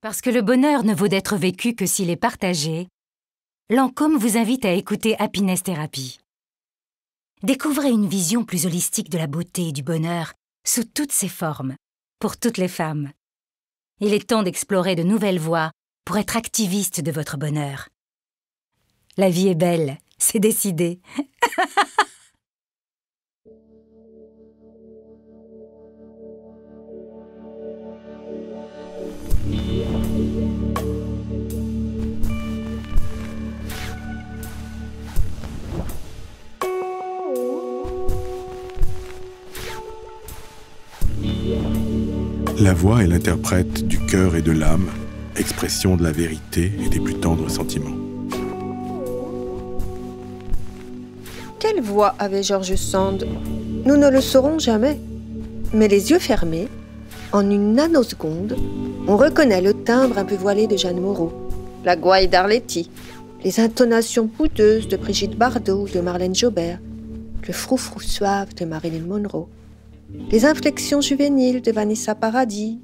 Parce que le bonheur ne vaut d'être vécu que s'il est partagé, Lancôme vous invite à écouter Happiness Therapy. Découvrez une vision plus holistique de la beauté et du bonheur sous toutes ses formes, pour toutes les femmes. Il est temps d'explorer de nouvelles voies pour être activiste de votre bonheur. La vie est belle, c'est décidé. La voix est l'interprète du cœur et de l'âme, expression de la vérité et des plus tendres sentiments. Quelle voix avait George Sand? Nous ne le saurons jamais. Mais les yeux fermés, en une nanoseconde, on reconnaît le timbre un peu voilé de Jeanne Moreau, la gouaille d'Arletty, les intonations poudeuses de Brigitte Bardot ou de Marlène Jobert, le froufrou suave de Marilyn Monroe, les inflexions juvéniles de Vanessa Paradis,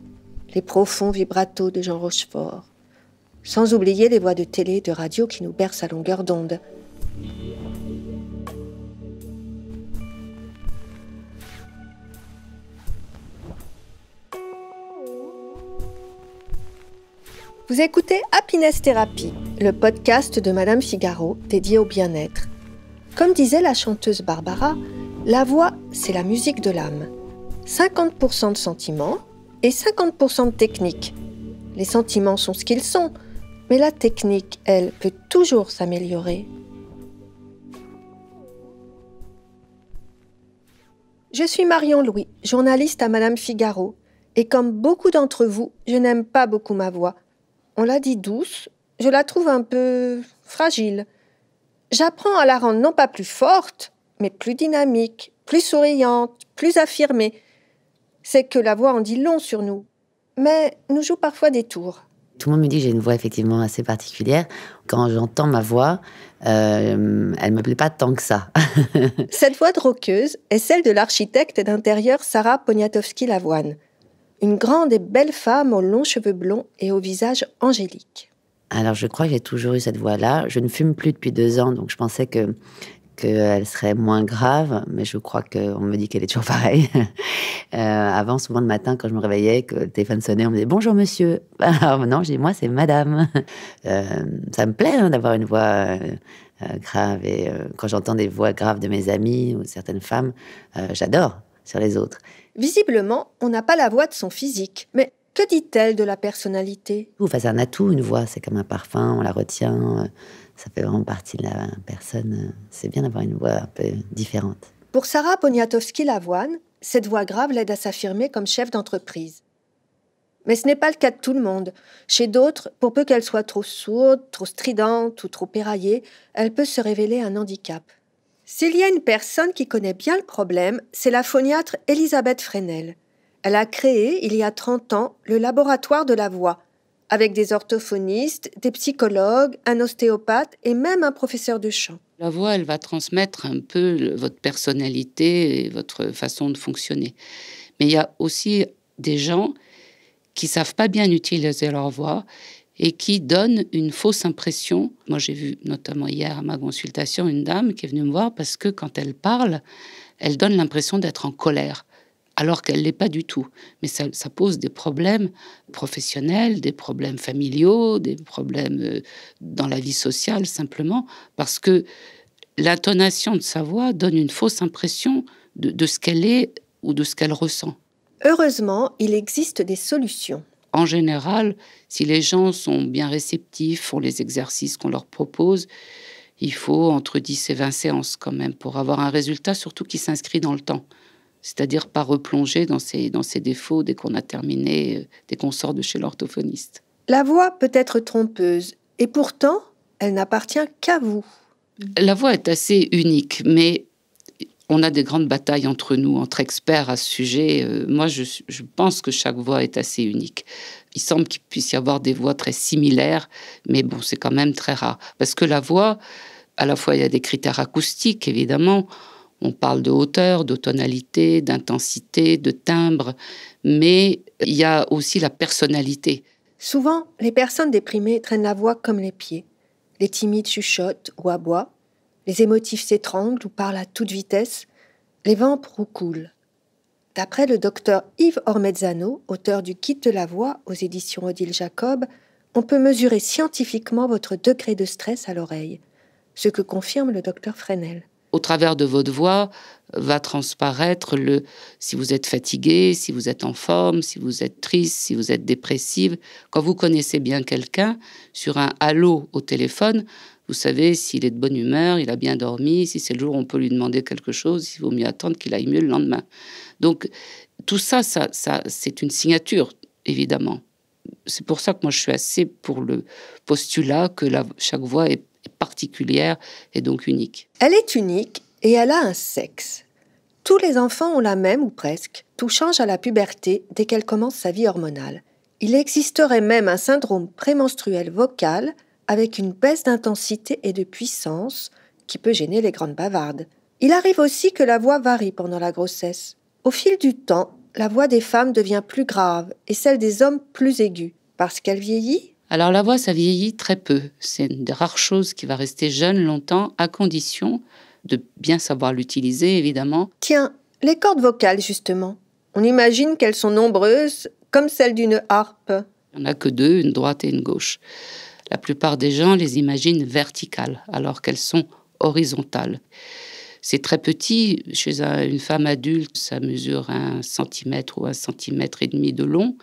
les profonds vibratos de Jean Rochefort, sans oublier les voix de télé et de radio qui nous bercent à longueur d'onde. Vous écoutez Happiness Therapy, le podcast de Madame Figaro dédié au bien-être. Comme disait la chanteuse Barbara, la voix, c'est la musique de l'âme. 50% de sentiments et 50% de technique. Les sentiments sont ce qu'ils sont, mais la technique, elle, peut toujours s'améliorer. Je suis Marion Louis, journaliste à Madame Figaro, et comme beaucoup d'entre vous, je n'aime pas beaucoup ma voix. On l'a dit douce, je la trouve un peu fragile. J'apprends à la rendre non pas plus forte, mais plus dynamique, plus souriante, plus affirmée. C'est que la voix en dit long sur nous, mais nous joue parfois des tours. Tout le monde me dit que j'ai une voix effectivement assez particulière. Quand j'entends ma voix, elle ne me plaît pas tant que ça. Cette voix de rockeuse est celle de l'architecte d'intérieur Sarah Poniatowski-Lavoine. Une grande et belle femme aux longs cheveux blonds et au visage angélique. Alors je crois que j'ai toujours eu cette voix-là. Je ne fume plus depuis 2 ans, donc je pensais qu'elle serait moins grave, mais je crois qu'on me dit qu'elle est toujours pareille. Avant, souvent le matin, quand je me réveillais, que le téléphone sonnait, on me disait « Bonjour monsieur ». Alors maintenant, je dis « Moi, c'est madame ». Ça me plaît d'avoir une voix grave. Et quand j'entends des voix graves de mes amis ou de certaines femmes, j'adore sur les autres. Visiblement, on n'a pas la voix de son physique. Mais que dit-elle de la personnalité ? Enfin, c'est un atout, une voix, c'est comme un parfum, on la retient, ça fait vraiment partie de la personne. C'est bien d'avoir une voix un peu différente. Pour Sarah Poniatowski-Lavoine, cette voix grave l'aide à s'affirmer comme chef d'entreprise. Mais ce n'est pas le cas de tout le monde. Chez d'autres, pour peu qu'elle soit trop sourde, trop stridente ou trop éraillée, elle peut se révéler un handicap. S'il y a une personne qui connaît bien le problème, c'est la phoniatre Elisabeth Fresnel. Elle a créé, il y a 30 ans, le laboratoire de la voix, avec des orthophonistes, des psychologues, un ostéopathe et même un professeur de chant. La voix, elle va transmettre un peu votre personnalité et votre façon de fonctionner. Mais il y a aussi des gens qui ne savent pas bien utiliser leur voix et qui donnent une fausse impression. Moi, j'ai vu notamment hier à ma consultation une dame qui est venue me voir parce que quand elle parle, elle donne l'impression d'être en colère, alors qu'elle ne l'est pas du tout. Mais ça pose des problèmes professionnels, des problèmes familiaux, des problèmes dans la vie sociale, simplement, parce que l'intonation de sa voix donne une fausse impression de ce qu'elle est ou de ce qu'elle ressent. Heureusement, il existe des solutions. En général, si les gens sont bien réceptifs, font les exercices qu'on leur propose, il faut entre 10 et 20 séances quand même pour avoir un résultat, surtout qui s'inscrit dans le temps. C'est-à-dire pas replonger dans ses défauts dès qu'on a terminé, dès qu'on sort de chez l'orthophoniste. La voix peut être trompeuse, et pourtant, elle n'appartient qu'à vous. La voix est assez unique, mais on a des grandes batailles entre nous, entre experts à ce sujet. Moi, je pense que chaque voix est assez unique. Il semble qu'il puisse y avoir des voix très similaires, mais bon, c'est quand même très rare. Parce que la voix, à la fois, il y a des critères acoustiques, évidemment. On parle de hauteur, de tonalité, d'intensité, de timbre, mais il y a aussi la personnalité. Souvent, les personnes déprimées traînent la voix comme les pieds. Les timides chuchotent ou aboient. Les émotifs s'étranglent ou parlent à toute vitesse. Les ventes roucoulent. D'après le docteur Yves Ormezzano, auteur du Guide de la voix aux éditions Odile Jacob, on peut mesurer scientifiquement votre degré de stress à l'oreille, ce que confirme le docteur Fresnel. Au travers de votre voix va transparaître si vous êtes fatigué, si vous êtes en forme, si vous êtes triste, si vous êtes dépressive. Quand vous connaissez bien quelqu'un, sur un allô au téléphone, vous savez s'il est de bonne humeur, il a bien dormi, si c'est le jour où on peut lui demander quelque chose, il vaut mieux attendre qu'il aille mieux le lendemain. Donc tout ça, c'est une signature, évidemment. C'est pour ça que moi je suis assez pour le postulat que chaque voix est particulière et donc unique. Elle est unique et elle a un sexe. Tous les enfants ont la même ou presque. Tout change à la puberté dès qu'elle commence sa vie hormonale. Il existerait même un syndrome prémenstruel vocal avec une baisse d'intensité et de puissance qui peut gêner les grandes bavardes. Il arrive aussi que la voix varie pendant la grossesse. Au fil du temps, la voix des femmes devient plus grave et celle des hommes plus aiguë. Parce qu'elle vieillit ? Alors la voix, ça vieillit très peu. C'est une des rares choses qui va rester jeune longtemps, à condition de bien savoir l'utiliser, évidemment. Tiens, les cordes vocales, justement. On imagine qu'elles sont nombreuses, comme celles d'une harpe. Il n'y en a que deux, une droite et une gauche. La plupart des gens les imaginent verticales, alors qu'elles sont horizontales. C'est très petit. Chez une femme adulte, ça mesure 1 centimètre ou 1,5 centimètre de long,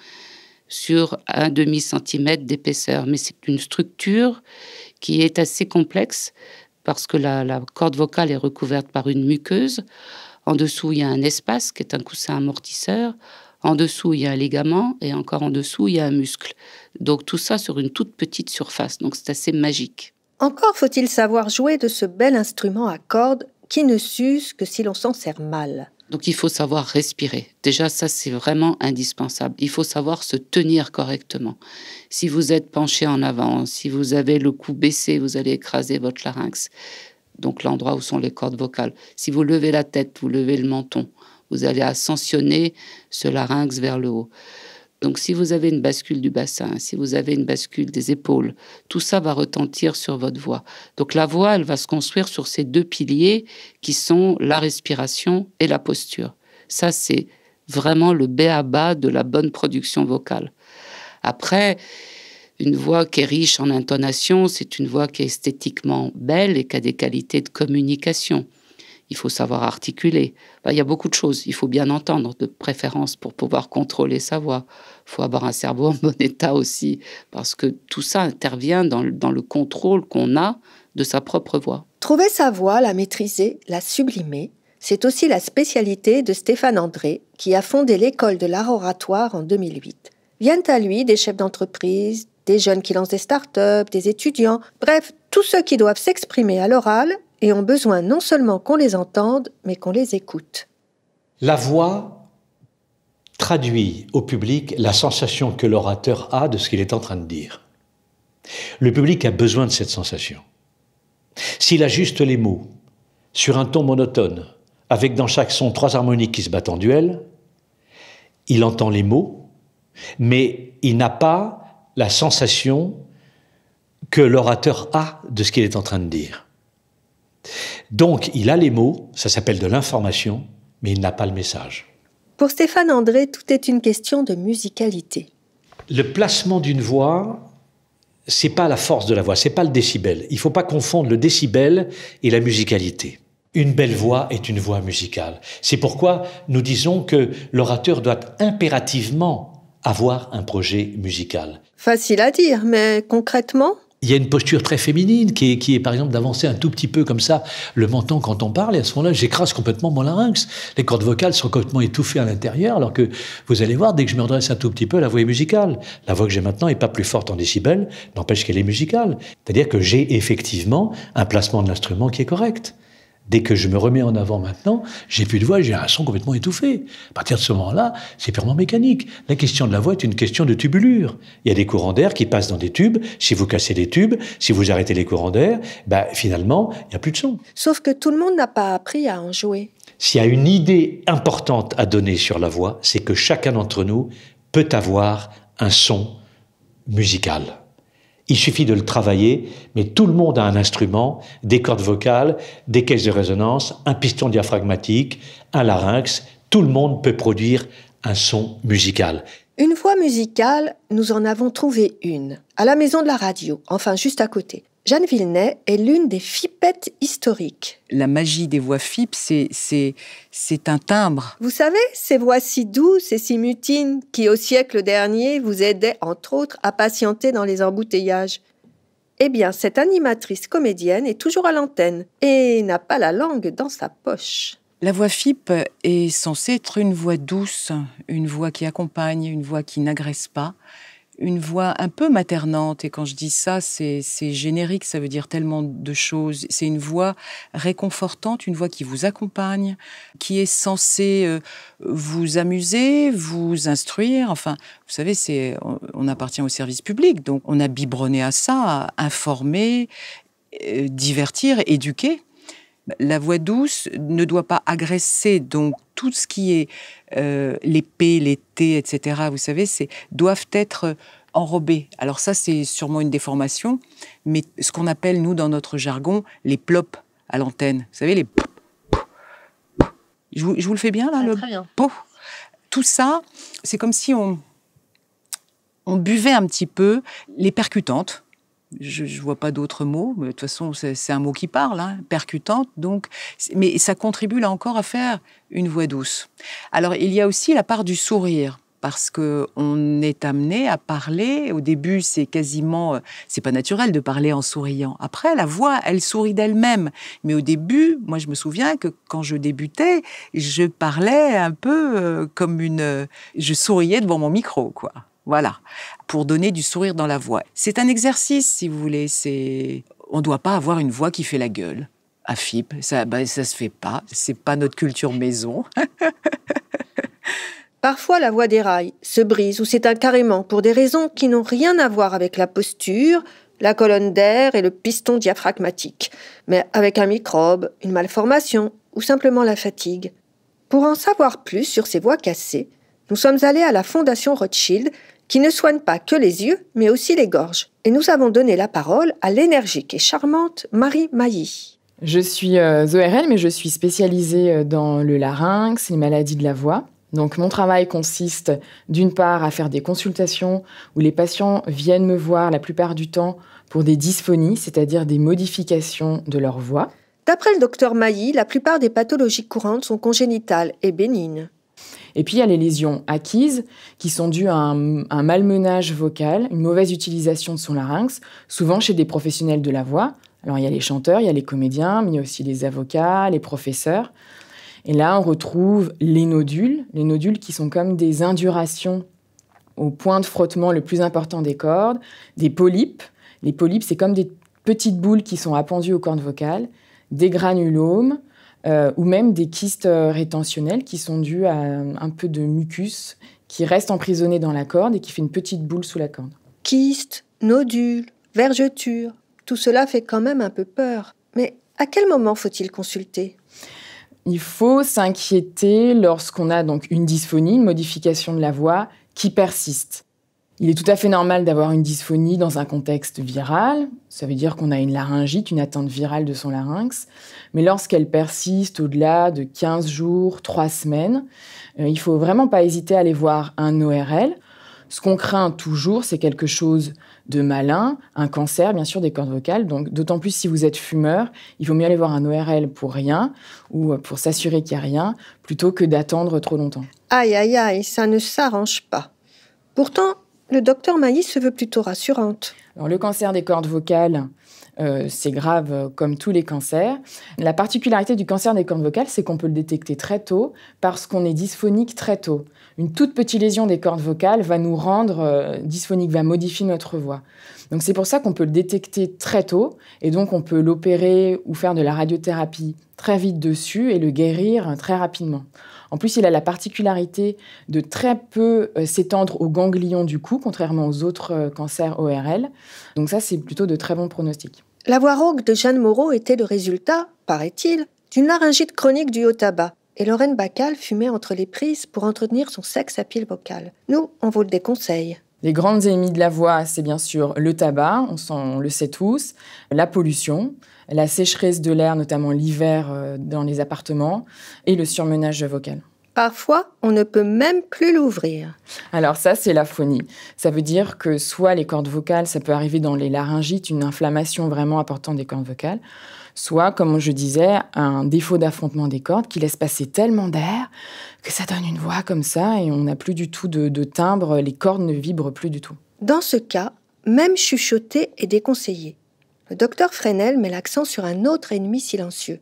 sur 1 demi-centimètre d'épaisseur. Mais c'est une structure qui est assez complexe parce que la corde vocale est recouverte par une muqueuse. En dessous, il y a un espace qui est un coussin amortisseur. En dessous, il y a un ligament et encore en dessous, il y a un muscle. Donc tout ça sur une toute petite surface. Donc c'est assez magique. Encore faut-il savoir jouer de ce bel instrument à cordes qui ne s'use que si l'on s'en sert mal. Donc il faut savoir respirer. Déjà, ça, c'est vraiment indispensable. Il faut savoir se tenir correctement. Si vous êtes penché en avant, si vous avez le cou baissé, vous allez écraser votre larynx, donc l'endroit où sont les cordes vocales. Si vous levez la tête, vous levez le menton, vous allez ascensionner ce larynx vers le haut. Donc si vous avez une bascule du bassin, si vous avez une bascule des épaules, tout ça va retentir sur votre voix. Donc la voix, elle va se construire sur ces deux piliers qui sont la respiration et la posture. Ça, c'est vraiment le b.a.-ba de la bonne production vocale. Après, une voix qui est riche en intonation, c'est une voix qui est esthétiquement belle et qui a des qualités de communication. Il faut savoir articuler. Il y a beaucoup de choses. Il faut bien entendre, de préférence, pour pouvoir contrôler sa voix. Il faut avoir un cerveau en bon état aussi, parce que tout ça intervient dans le contrôle qu'on a de sa propre voix. Trouver sa voix, la maîtriser, la sublimer, c'est aussi la spécialité de Stéphane André, qui a fondé l'école de l'art oratoire en 2008. Viennent à lui des chefs d'entreprise, des jeunes qui lancent des start-up, des étudiants, bref, tous ceux qui doivent s'exprimer à l'oral et ont besoin non seulement qu'on les entende, mais qu'on les écoute. La voix traduit au public la sensation que l'orateur a de ce qu'il est en train de dire. Le public a besoin de cette sensation. S'il ajuste les mots sur un ton monotone, avec dans chaque son 3 harmoniques qui se battent en duel, il entend les mots, mais il n'a pas la sensation que l'orateur a de ce qu'il est en train de dire. Donc, il a les mots, ça s'appelle de l'information, mais il n'a pas le message. Pour Stéphane André, tout est une question de musicalité. Le placement d'une voix, c'est pas la force de la voix, c'est pas le décibel. Il faut pas confondre le décibel et la musicalité. Une belle voix est une voix musicale. C'est pourquoi nous disons que l'orateur doit impérativement avoir un projet musical. Facile à dire, mais concrètement ? Il y a une posture très féminine qui est par exemple d'avancer un tout petit peu comme ça le menton quand on parle, et à ce moment-là j'écrase complètement mon larynx. Les cordes vocales sont complètement étouffées à l'intérieur, alors que vous allez voir, dès que je me redresse un tout petit peu, la voix est musicale. La voix que j'ai maintenant n'est pas plus forte en décibels, n'empêche qu'elle est musicale. C'est-à-dire que j'ai effectivement un placement de l'instrument qui est correct. Dès que je me remets en avant maintenant, j'ai plus de voix, j'ai un son complètement étouffé. À partir de ce moment-là, c'est purement mécanique. La question de la voix est une question de tubulure. Il y a des courants d'air qui passent dans des tubes. Si vous cassez les tubes, si vous arrêtez les courants d'air, finalement, il n'y a plus de son. Sauf que tout le monde n'a pas appris à en jouer. S'il y a une idée importante à donner sur la voix, c'est que chacun d'entre nous peut avoir un son musical. Il suffit de le travailler, mais tout le monde a un instrument, des cordes vocales, des caisses de résonance, un piston diaphragmatique, un larynx. Tout le monde peut produire un son musical. Une voix musicale, nous en avons trouvé une, à la maison de la radio, enfin juste à côté. Jeanne Villenay est l'une des fipettes historiques. La magie des voix FIP, c'est un timbre. Vous savez, ces voix si douces et si mutines qui, au siècle dernier, vous aidaient, entre autres, à patienter dans les embouteillages. Eh bien, cette animatrice comédienne est toujours à l'antenne et n'a pas la langue dans sa poche. La voix FIP est censée être une voix douce, une voix qui accompagne, une voix qui n'agresse pas, une voix un peu maternante. Et quand je dis ça, c'est générique, ça veut dire tellement de choses. C'est une voix réconfortante, une voix qui vous accompagne, qui est censée vous amuser, vous instruire. Enfin, vous savez, on appartient au service public, donc on a biberonné à ça, à informer, divertir, éduquer. La voix douce ne doit pas agresser, donc tout ce qui est les P, les T, etc., vous savez, doivent être enrobés. Alors ça, c'est sûrement une déformation, mais ce qu'on appelle, nous, dans notre jargon, les plops à l'antenne. Vous savez, les... Je vous le fais bien, là, très bien. Tout ça, c'est comme si on buvait un petit peu les percutantes. Je ne vois pas d'autres mots, mais de toute façon, c'est un mot qui parle, hein, percutante. Donc, mais ça contribue là encore à faire une voix douce. Alors, il y a aussi la part du sourire, parce qu'on est amené à parler. Au début, c'est pas naturel de parler en souriant. Après, la voix, elle sourit d'elle-même. Mais au début, moi, je me souviens que quand je débutais, je parlais un peu je souriais devant mon micro, quoi. Voilà, pour donner du sourire dans la voix. C'est un exercice, si vous voulez. On ne doit pas avoir une voix qui fait la gueule. À FIP, ça se fait pas. C'est pas notre culture maison. Parfois, la voix déraille, se brise ou s'éteint carrément pour des raisons qui n'ont rien à voir avec la posture, la colonne d'air et le piston diaphragmatique, mais avec un microbe, une malformation ou simplement la fatigue. Pour en savoir plus sur ces voix cassées, nous sommes allés à la Fondation Rothschild, qui ne soigne pas que les yeux, mais aussi les gorges. Et nous avons donné la parole à l'énergique et charmante Marie Mailly. Je suis ORL, mais je suis spécialisée dans le larynx, les maladies de la voix. Donc mon travail consiste d'une part à faire des consultations où les patients viennent me voir la plupart du temps pour des dysphonies, c'est-à-dire des modifications de leur voix. D'après le docteur Mailly, la plupart des pathologies courantes sont congénitales et bénignes. Et puis, il y a les lésions acquises qui sont dues à un malmenage vocal, une mauvaise utilisation de son larynx, souvent chez des professionnels de la voix. Alors, il y a les chanteurs, il y a les comédiens, mais il y a aussi les avocats, les professeurs. Et là, on retrouve les nodules qui sont comme des indurations au point de frottement le plus important des cordes, des polypes. Les polypes, c'est comme des petites boules qui sont appendues aux cordes vocales, des granulomes, ou même des kystes rétentionnels qui sont dus à un peu de mucus qui reste emprisonné dans la corde et qui fait une petite boule sous la corde. Kystes, nodules, vergetures, tout cela fait quand même un peu peur. Mais à quel moment faut-il consulter ? Il faut s'inquiéter lorsqu'on a donc une dysphonie, une modification de la voix qui persiste. Il est tout à fait normal d'avoir une dysphonie dans un contexte viral. Ça veut dire qu'on a une laryngite, une atteinte virale de son larynx. Mais lorsqu'elle persiste au-delà de 15 jours, 3 semaines, il ne faut vraiment pas hésiter à aller voir un ORL. Ce qu'on craint toujours, c'est quelque chose de malin, un cancer, bien sûr, des cordes vocales. Donc, d'autant plus si vous êtes fumeur, il vaut mieux aller voir un ORL pour rien ou pour s'assurer qu'il n'y a rien, plutôt que d'attendre trop longtemps. Aïe, aïe, aïe, ça ne s'arrange pas. Pourtant, le docteur Mailly se veut plutôt rassurante. Alors, le cancer des cordes vocales, c'est grave comme tous les cancers. La particularité du cancer des cordes vocales, c'est qu'on peut le détecter très tôt parce qu'on est dysphonique très tôt. Une toute petite lésion des cordes vocales va nous rendre dysphonique, va modifier notre voix. Donc c'est pour ça qu'on peut le détecter très tôt et donc on peut l'opérer ou faire de la radiothérapie très vite dessus et le guérir très rapidement. En plus, il a la particularité de très peu s'étendre aux ganglions du cou, contrairement aux autres cancers ORL. Donc ça, c'est plutôt de très bons pronostics. La voix rauque de Jeanne Moreau était le résultat, paraît-il, d'une laryngite chronique due au tabac. Et Lorraine Bacal fumait entre les prises pour entretenir son sex appeal vocal. Nous, on vous le déconseille. Les grandes ennemies de la voix, c'est bien sûr le tabac, on le sait tous, la pollution, la sécheresse de l'air, notamment l'hiver dans les appartements, et le surmenage vocal. Parfois, on ne peut même plus l'ouvrir. Alors ça, c'est l'aphonie. Ça veut dire que soit les cordes vocales, ça peut arriver dans les laryngites, une inflammation vraiment importante des cordes vocales, soit, comme je disais, un défaut d'affrontement des cordes qui laisse passer tellement d'air que ça donne une voix comme ça et on n'a plus du tout de timbre, les cordes ne vibrent plus du tout. Dans ce cas, même chuchoter est déconseillé. Le docteur Fresnel met l'accent sur un autre ennemi silencieux.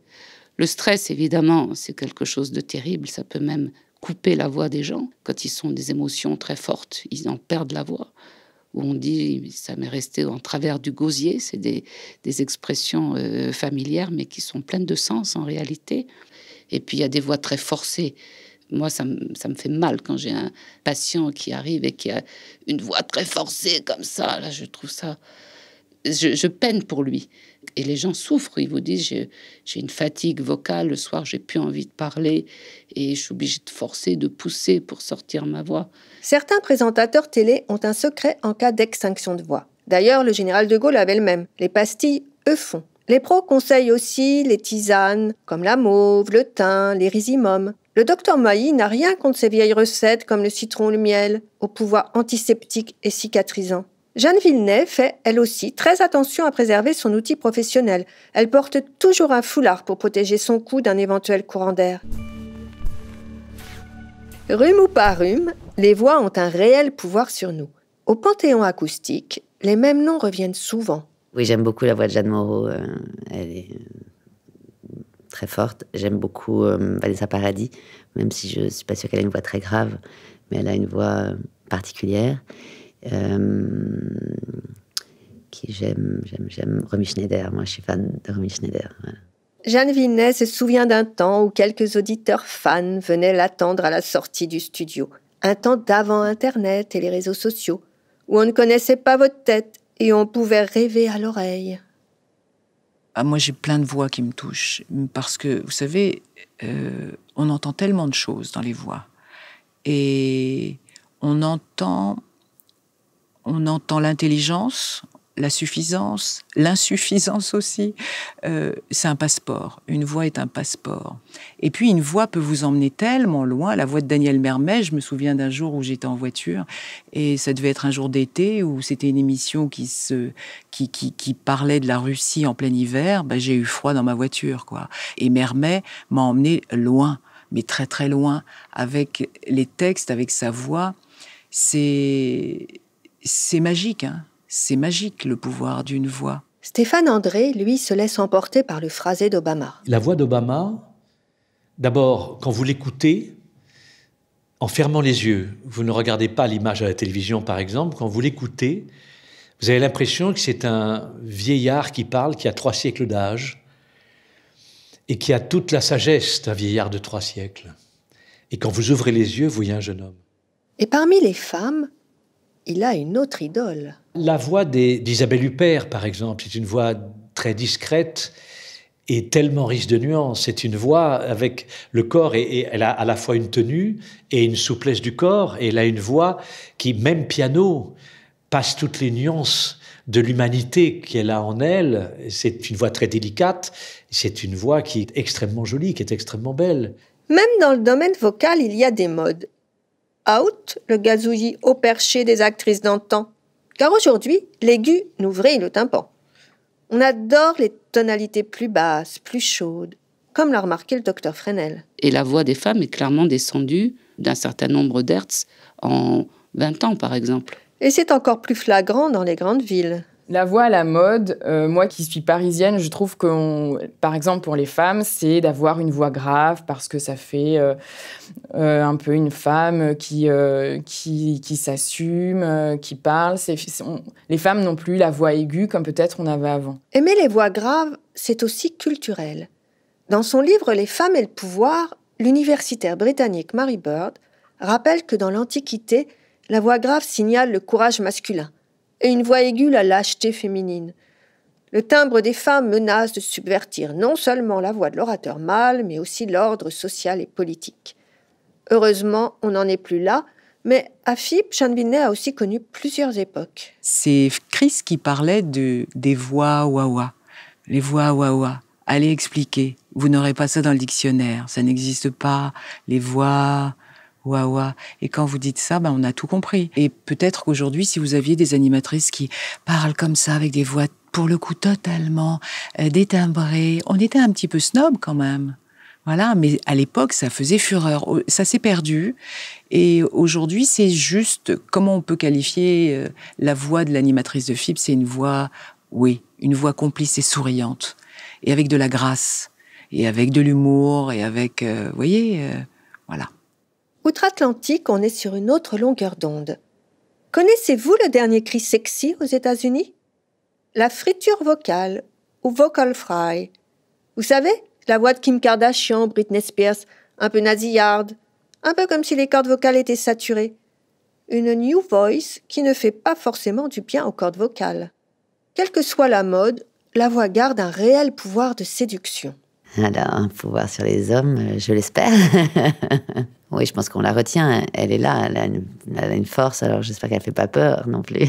Le stress, évidemment, c'est quelque chose de terrible. Ça peut même couper la voix des gens. Quand ils ont des émotions très fortes, ils en perdent la voix. Où on dit, ça m'est resté en travers du gosier. C'est des expressions familières, mais qui sont pleines de sens en réalité. Et puis, il y a des voix très forcées. Moi, ça me fait mal quand j'ai un patient qui arrive et qui a une voix très forcée comme ça. Là, je trouve ça... Je peine pour lui. Et les gens souffrent. Ils vous disent, j'ai une fatigue vocale. Le soir, j'ai plus envie de parler. Et je suis obligée de forcer, de pousser pour sortir ma voix. Certains présentateurs télé ont un secret en cas d'extinction de voix. D'ailleurs, le général de Gaulle avait le même. Les pastilles, eux, font. Les pros conseillent aussi les tisanes, comme la mauve, le thym, les rhizimums. Le docteur Mailly n'a rien contre ces vieilles recettes comme le citron ou le miel, au pouvoir antiseptique et cicatrisant. Jeanne Villeneuve fait, elle aussi, très attention à préserver son outil professionnel. Elle porte toujours un foulard pour protéger son cou d'un éventuel courant d'air. Rhume ou pas rhume, les voix ont un réel pouvoir sur nous. Au Panthéon acoustique, les mêmes noms reviennent souvent. Oui, j'aime beaucoup la voix de Jeanne Moreau. Elle est très forte. J'aime beaucoup Vanessa Paradis, même si je ne suis pas sûre qu'elle ait une voix très grave, mais elle a une voix particulière. Qui j'aime Romy Schneider. Moi, je suis fan de Romy Schneider. Voilà. Jeanne Villeneuve se souvient d'un temps où quelques auditeurs fans venaient l'attendre à la sortie du studio. Un temps d'avant Internet et les réseaux sociaux, où on ne connaissait pas votre tête et on pouvait rêver à l'oreille. Ah, moi, j'ai plein de voix qui me touchent. Parce que, vous savez, on entend tellement de choses dans les voix. Et on entend l'intelligence, la suffisance, l'insuffisance aussi. C'est un passeport. Une voix est un passeport. Et puis, une voix peut vous emmener tellement loin. La voix de Daniel Mermet, je me souviens d'un jour où j'étais en voiture, et ça devait être un jour d'été, où c'était une émission qui parlait de la Russie en plein hiver. Ben, j'ai eu froid dans ma voiture, quoi. Et Mermet m'a emmené loin, mais très très loin, avec les textes, avec sa voix. C'est magique, hein. C'est magique, le pouvoir d'une voix. Stéphane André, lui, se laisse emporter par le phrasé d'Obama. La voix d'Obama, d'abord, quand vous l'écoutez, en fermant les yeux, vous ne regardez pas l'image à la télévision, par exemple, quand vous l'écoutez, vous avez l'impression que c'est un vieillard qui parle, qui a 3 siècles d'âge, et qui a toute la sagesse d'un vieillard de 3 siècles. Et quand vous ouvrez les yeux, vous voyez un jeune homme. Et parmi les femmes, il a une autre idole. La voix d'Isabelle Huppert, par exemple, c'est une voix très discrète et tellement riche de nuances. C'est une voix avec le corps, et elle a à la fois une tenue et une souplesse du corps, et elle a une voix qui, même piano, passe toutes les nuances de l'humanité qu'elle a en elle. C'est une voix très délicate, c'est une voix qui est extrêmement jolie, qui est extrêmement belle. Même dans le domaine vocal, il y a des modes. Out, le gazouillis haut perché des actrices d'antan. Car aujourd'hui, l'aigu nous vrille le tympan. On adore les tonalités plus basses, plus chaudes, comme l'a remarqué le docteur Fresnel. Et la voix des femmes est clairement descendue d'un certain nombre d'hertz en 20 ans, par exemple. Et c'est encore plus flagrant dans les grandes villes. La voix à la mode, moi qui suis parisienne, je trouve que, par exemple, pour les femmes, c'est d'avoir une voix grave parce que ça fait un peu une femme qui s'assume, qui parle. Les femmes n'ont plus la voix aiguë comme peut-être on avait avant. Aimer les voix graves, c'est aussi culturel. Dans son livre « Les femmes et le pouvoir », l'universitaire britannique Mary Bird rappelle que dans l'Antiquité, la voix grave signale le courage masculin. Et une voix aiguë la lâcheté féminine. Le timbre des femmes menace de subvertir non seulement la voix de l'orateur mâle, mais aussi l'ordre social et politique. Heureusement, on n'en est plus là, Mais à FIP, Jeanne Villeneuve a aussi connu plusieurs époques. C'est Chris qui parlait des voix wawa. Les voix wawa. Allez expliquer. Vous n'aurez pas ça dans le dictionnaire. Ça n'existe pas. Les voix wawa. Et quand vous dites ça, on a tout compris. Et peut-être qu'aujourd'hui, si vous aviez des animatrices qui parlent comme ça, avec des voix, pour le coup, totalement détimbrées, on était un petit peu snob quand même. Voilà, mais à l'époque, ça faisait fureur. Ça s'est perdu. Et aujourd'hui, c'est juste, comment on peut qualifier la voix de l'animatrice de FIP? C'est une voix, oui, une voix complice et souriante. Et avec de la grâce. Et avec de l'humour. Et avec, vous voyez, voilà. Outre-Atlantique, on est sur une autre longueur d'onde. Connaissez-vous le dernier cri sexy aux États-Unis? La friture vocale, ou vocal fry. Vous savez, la voix de Kim Kardashian, Britney Spears, un peu nasillarde, un peu comme si les cordes vocales étaient saturées. Une new voice qui ne fait pas forcément du bien aux cordes vocales. Quelle que soit la mode, la voix garde un réel pouvoir de séduction. Alors, un pouvoir sur les hommes, je l'espère. Oui, je pense qu'on la retient. Elle est là, elle a une force, alors j'espère qu'elle ne fait pas peur non plus.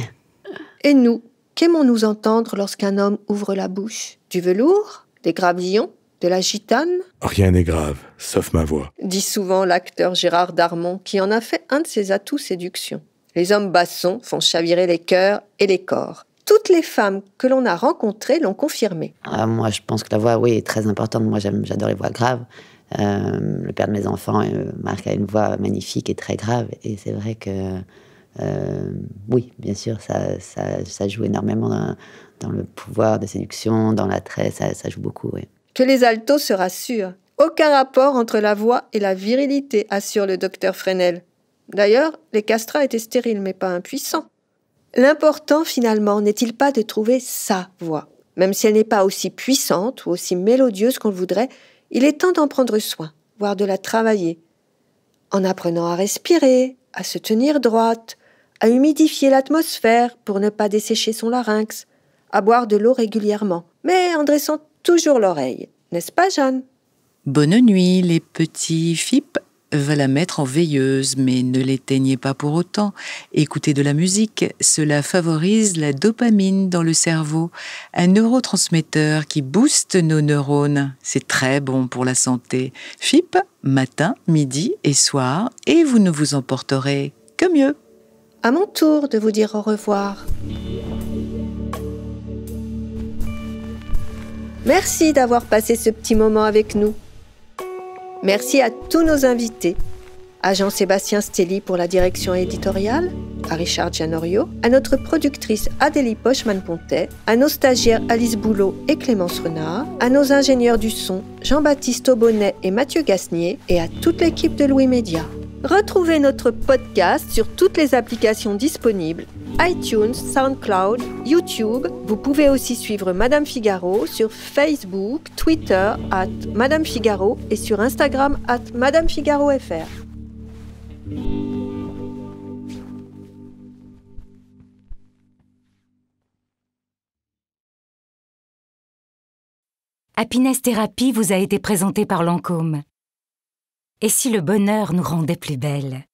Et nous, qu'aimons-nous entendre lorsqu'un homme ouvre la bouche? Du velours? Des gravillons? De la gitane? Rien n'est grave, sauf ma voix. Dit souvent l'acteur Gérard Darmon, qui en a fait un de ses atouts séduction. Les hommes bassons font chavirer les cœurs et les corps. Toutes les femmes que l'on a rencontrées l'ont confirmé. Moi, je pense que la voix, oui, est très importante. Moi, j'adore les voix graves. Le père de mes enfants, Marc, a une voix magnifique et très grave. Et c'est vrai que, oui, bien sûr, ça joue énormément dans le pouvoir de séduction, dans l'attrait, ça joue beaucoup, oui. Que les altos se rassurent. Aucun rapport entre la voix et la virilité, assure le docteur Fresnel. D'ailleurs, les castrats étaient stériles, mais pas impuissants. L'important, finalement, n'est-il pas de trouver sa voix? Même si elle n'est pas aussi puissante ou aussi mélodieuse qu'on le voudrait, il est temps d'en prendre soin, voire de la travailler. En apprenant à respirer, à se tenir droite, à humidifier l'atmosphère pour ne pas dessécher son larynx, à boire de l'eau régulièrement, mais en dressant toujours l'oreille. N'est-ce pas, Jeanne? Bonne nuit, les petits FIP. Va la mettre en veilleuse, mais ne l'éteignez pas pour autant. Écoutez de la musique, cela favorise la dopamine dans le cerveau, un neurotransmetteur qui booste nos neurones. C'est très bon pour la santé. FIP, matin, midi et soir, et vous ne vous emporterez que mieux. À mon tour de vous dire au revoir. Merci d'avoir passé ce petit moment avec nous. Merci à tous nos invités, à Jean-Sébastien Stelly pour la direction éditoriale, à Richard Gianorio, à notre productrice Adélie Pochman-Pontet, à nos stagiaires Alice Boulot et Clémence Renard, à nos ingénieurs du son Jean-Baptiste Aubonnet et Mathieu Gasnier et à toute l'équipe de Louis Média. Retrouvez notre podcast sur toutes les applications disponibles, iTunes, SoundCloud, YouTube. Vous pouvez aussi suivre Madame Figaro sur Facebook, Twitter @Madame Figaro et sur Instagram @MadameFigaroFR. Happiness Therapy vous a été présenté par Lancôme. Et si le bonheur nous rendait plus belles?